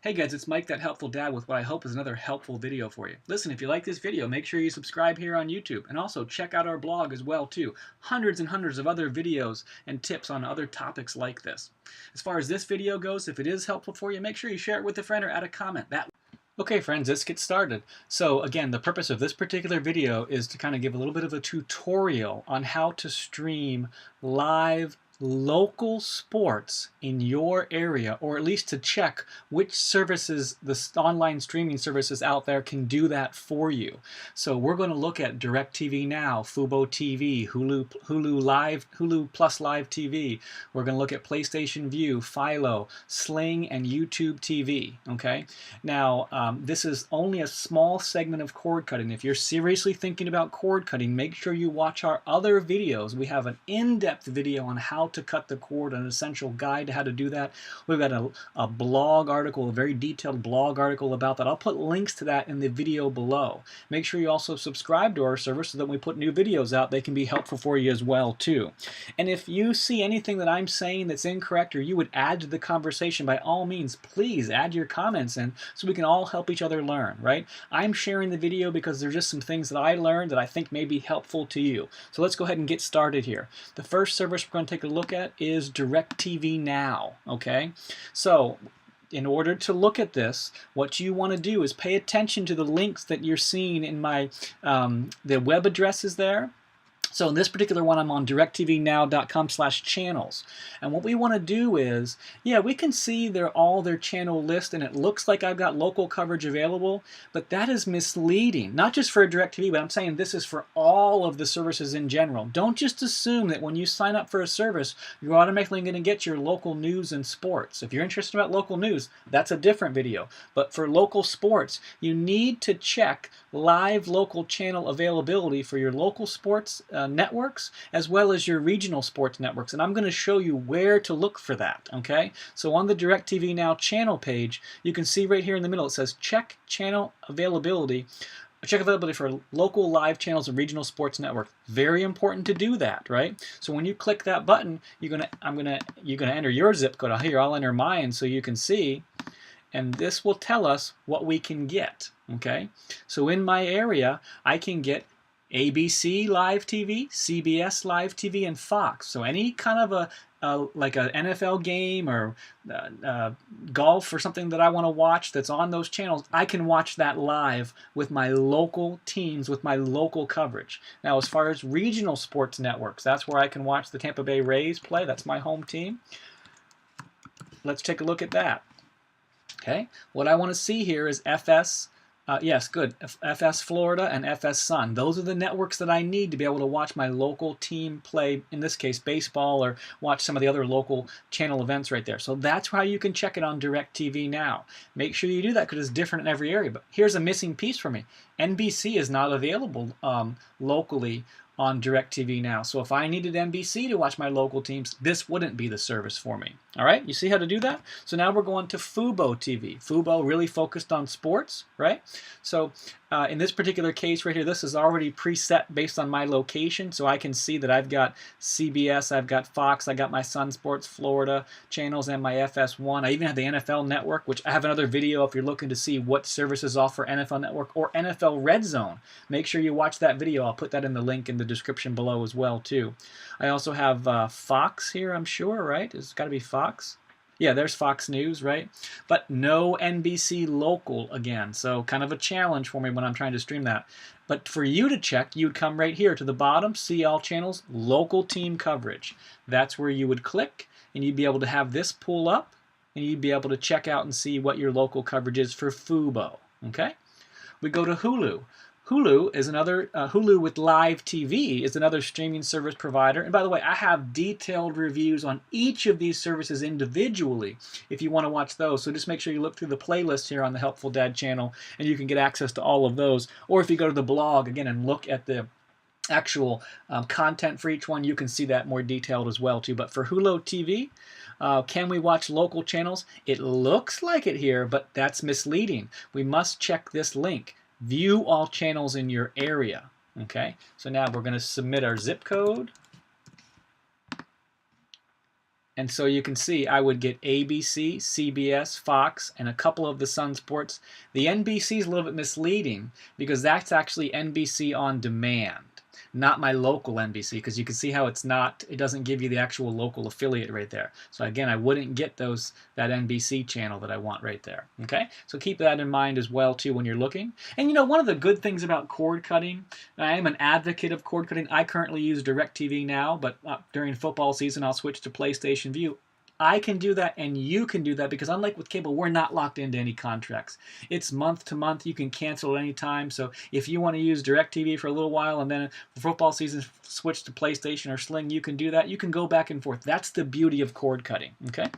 Hey guys, it's Mike, that helpful dad, with what I hope is another helpful video for you. Listen, if you like this video, make sure you subscribe here on YouTube, and also check out our blog as well too. Hundreds and hundreds of other videos and tips on other topics like this. As far as this video goes, if it is helpful for you, make sure you share it with a friend or add a comment. Okay friends, let's get started. So again, the purpose of this particular video is to kind of give a little bit of a tutorial on how to stream live local sports in your area, or at least to check which services, the online streaming services out there, can do that for you. So we're going to look at DirecTV Now, Fubu TV, Hulu Plus Live TV. We're going to look at PlayStation View, Philo, Sling, and YouTube TV. Okay. Now this is only a small segment of cord cutting. If you're seriously thinking about cord cutting, make sure you watch our other videos. We have an in-depth video on how to cut the cord, an essential guide to how to do that. We've got a blog article, a very detailed blog article about that. I'll put links to that in the video below. Make sure you also subscribe to our service so that when we put new videos out, they can be helpful for you as well too. And if you see anything that I'm saying that's incorrect, or you would add to the conversation, by all means, please add your comments in so we can all help each other learn, right? I'm sharing the video because there's just some things that I learned that I think may be helpful to you. So let's go ahead and get started here. The first service we're going to take a look at is DirecTV Now. Okay, so in order to look at this, what you want to do is pay attention to the links that you're seeing in my the web addresses there. So in this particular one, I'm on directvnow.com/channels. And what we want to do is, yeah, we can see all their channel list, and it looks like I've got local coverage available, but that is misleading. Not just for DirecTV, but I'm saying this is for all of the services in general. Don't just assume that when you sign up for a service, you're automatically going to get your local news and sports. If you're interested about local news, that's a different video. But for local sports, you need to check live local channel availability for your local sports networks, as well as your regional sports networks, and I'm going to show you where to look for that. Okay, so on the DirecTV Now channel page, you can see right here in the middle it says check channel availability. Check availability for local live channels and regional sports network. Very important to do that, right? So when you click that button, you're gonna enter your zip code. Here, I'll enter mine so you can see, and this will tell us what we can get. Okay, so in my area, I can get ABC Live TV, CBS Live TV, and Fox. So any kind of like an NFL game or golf or something that I want to watch that's on those channels, I can watch that live with my local teams, with my local coverage. Now, as far as regional sports networks, that's where I can watch the Tampa Bay Rays play. That's my home team. Let's take a look at that. Okay, what I want to see here is FS. Yes, good. FS Florida and FS Sun. Those are the networks that I need to be able to watch my local team play, in this case baseball, or watch some of the other local channel events right there. So that's how you can check it on DirecTV Now. Make sure you do that because it's different in every area. But here's a missing piece for me. NBC is not available locally on DirecTV Now. So if I needed NBC to watch my local teams, this wouldn't be the service for me. All right, you see how to do that? So now we're going to Fubo TV. Fubo really focused on sports, right? So in this particular case right here, this is already preset based on my location. So I can see that I've got CBS, I've got Fox, I got my Sun Sports Florida channels, and my FS1. I even have the NFL Network, which I have another video if you're looking to see what services offer NFL Network or NFL Red Zone. Make sure you watch that video. I'll put that in the link in the description below as well too. I also have Fox here, I'm sure, right? It's got to be Fox. Yeah, there's Fox News, right? But no NBC local again. So kind of a challenge for me when I'm trying to stream that. But for you to check, you'd come right here to the bottom, see all channels, local team coverage. That's where you would click, and you'd be able to have this pull up, and you'd be able to check out and see what your local coverage is for Fubo. Okay? We go to Hulu. Hulu is another, Hulu with Live TV is another streaming service provider. And by the way, I have detailed reviews on each of these services individually if you want to watch those. So just make sure you look through the playlist here on the Helpful Dad channel, and you can get access to all of those. Or if you go to the blog, again, and look at the actual content for each one, you can see that more detailed as well too. But for Hulu TV, can we watch local channels? It looks like it here, but that's misleading. We must check this link. View all channels in your area. Okay, so now we're going to submit our zip code. And so you can see I would get ABC, CBS, Fox, and a couple of the Sun Sports. The NBC is a little bit misleading because that's actually NBC on demand, not my local NBC, because you can see how it doesn't give you the actual local affiliate right there. So again, I wouldn't get that NBC channel that I want right there. Okay, so keep that in mind as well too when you're looking. And you know, one of the good things about cord cutting, I am an advocate of cord cutting. I currently use DirecTV Now, but during football season I'll switch to PlayStation View. I can do that and you can do that because unlike with cable, we're not locked into any contracts. It's month to month. You can cancel at any time. So if you want to use DirecTV for a little while and then for football season switch to PlayStation or Sling, you can do that. You can go back and forth. That's the beauty of cord cutting. Okay,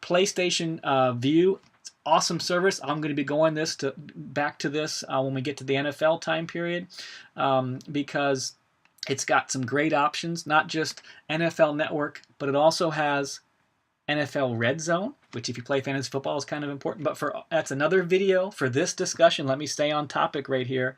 PlayStation View, awesome service. I'm going to be going back to this when we get to the NFL time period because it's got some great options, not just NFL Network, but it also has NFL Red Zone, which if you play fantasy football is kind of important. But that's another video for this discussion. Let me stay on topic right here.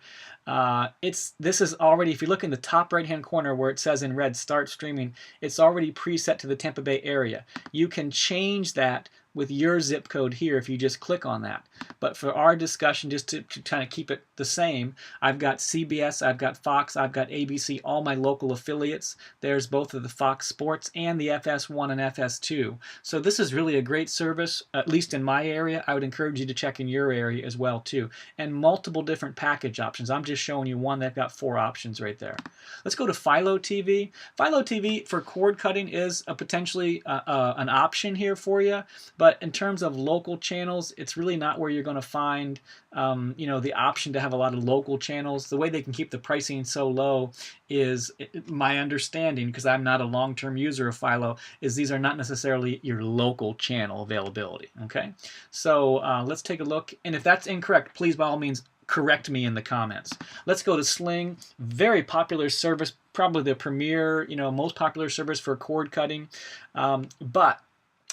This is already, if you look in the top right-hand corner where it says in red, Start Streaming, it's already preset to the Tampa Bay area. You can change that with your zip code here if you just click on that. But for our discussion, just to kind of keep it the same, I've got CBS, I've got Fox, I've got ABC, all my local affiliates. There's both of the Fox Sports and the FS1 and FS2. So this is really a great service, at least in my area. I would encourage you to check in your area as well too. And multiple different package options. I'm just showing you one that's got 4 options right there. Let's go to Philo TV. Philo TV for cord cutting is potentially an option here for you. But in terms of local channels, it's really not where you're going to find the option to have a lot of local channels. The way they can keep the pricing so low is, my understanding, because I'm not a long-term user of Philo, is these are not necessarily your local channel availability. Okay, so let's take a look. And if that's incorrect, please by all means correct me in the comments. Let's go to Sling. Very popular service, probably the premier, most popular service for cord cutting.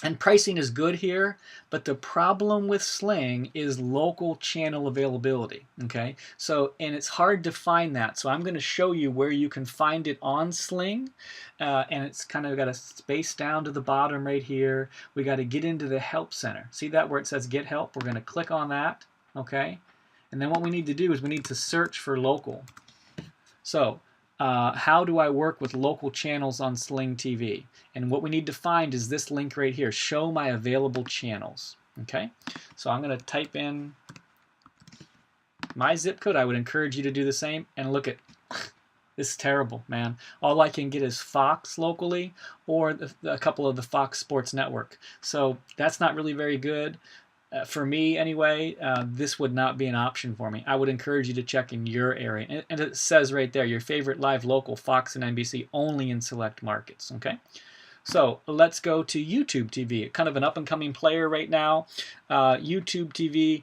And pricing is good here, but the problem with Sling is local channel availability, okay? So, and it's hard to find that. So I'm going to show you where you can find it on Sling, and it's kind of got a space down to the bottom right here. We got to get into the Help Center. See that where it says Get Help? We're going to click on that, okay? And then what we need to do is we need to search for local. So, how do I work with local channels on Sling TV? And what we need to find is this link right here, show my available channels. Okay, so I'm going to type in my zip code. I would encourage you to do the same. And look at this is terrible, man. All I can get is Fox locally or a couple of the Fox Sports Network. So that's not really very good. For me, anyway, this would not be an option for me. I would encourage you to check in your area. And it says right there, your favorite live local, Fox and NBC, only in select markets. Okay, so let's go to YouTube TV, kind of an up-and-coming player right now. YouTube TV,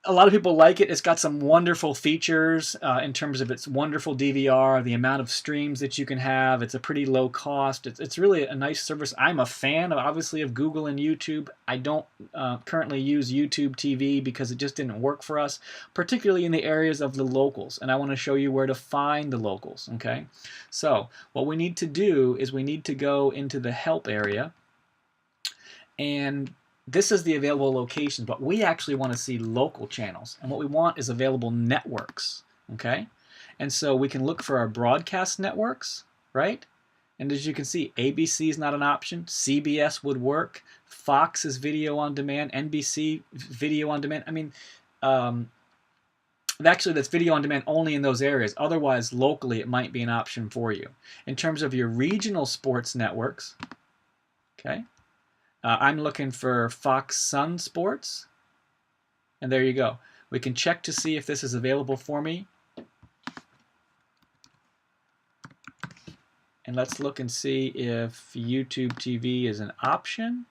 a lot of people like it. It's got some wonderful features in terms of its wonderful DVR, the amount of streams that you can have. It's a pretty low cost. It's really a nice service. I'm a fan, obviously, of Google and YouTube. I don't currently use YouTube TV because it just didn't work for us, particularly in the areas of the locals. And I want to show you where to find the locals, okay? So what we need to do is we need to go into the Help area, and this is the available locations, but we actually want to see local channels. And what we want is available networks, okay? And so we can look for our broadcast networks, right? And as you can see, ABC is not an option. CBS would work. Fox is video on demand. NBC, video on demand. I mean, actually that's video on demand only in those areas. Otherwise, locally, it might be an option for you. In terms of your regional sports networks, okay? I'm looking for Fox Sun Sports, and there you go. We can check to see if this is available for me. And let's look and see if YouTube TV is an option.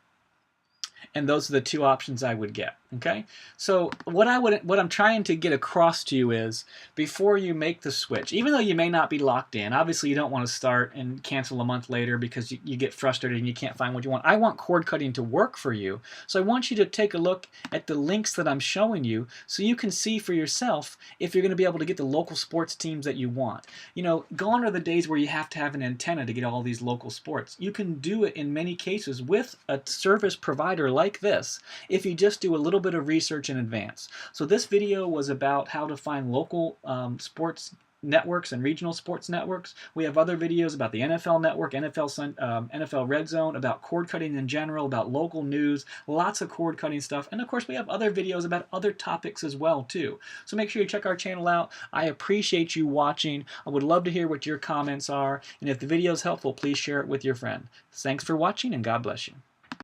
And those are the 2 options I would get. Okay, so what I'm trying to get across to you is, before you make the switch, even though you may not be locked in, obviously you don't want to start and cancel a month later because you get frustrated and you can't find what you want. I want cord cutting to work for you, so I want you to take a look at the links that I'm showing you so you can see for yourself if you're going to be able to get the local sports teams that you want. You know, gone are the days where you have to have an antenna to get all these local sports. You can do it in many cases with a service provider like this if you just do a little bit of research in advance. So this video was about how to find local sports networks and regional sports networks. We have other videos about the NFL Network, NFL Red Zone, about cord cutting in general, about local news, lots of cord cutting stuff. And of course we have other videos about other topics as well too. So make sure you check our channel out. I appreciate you watching. I would love to hear what your comments are. And if the video is helpful, please share it with your friend. Thanks for watching and God bless you.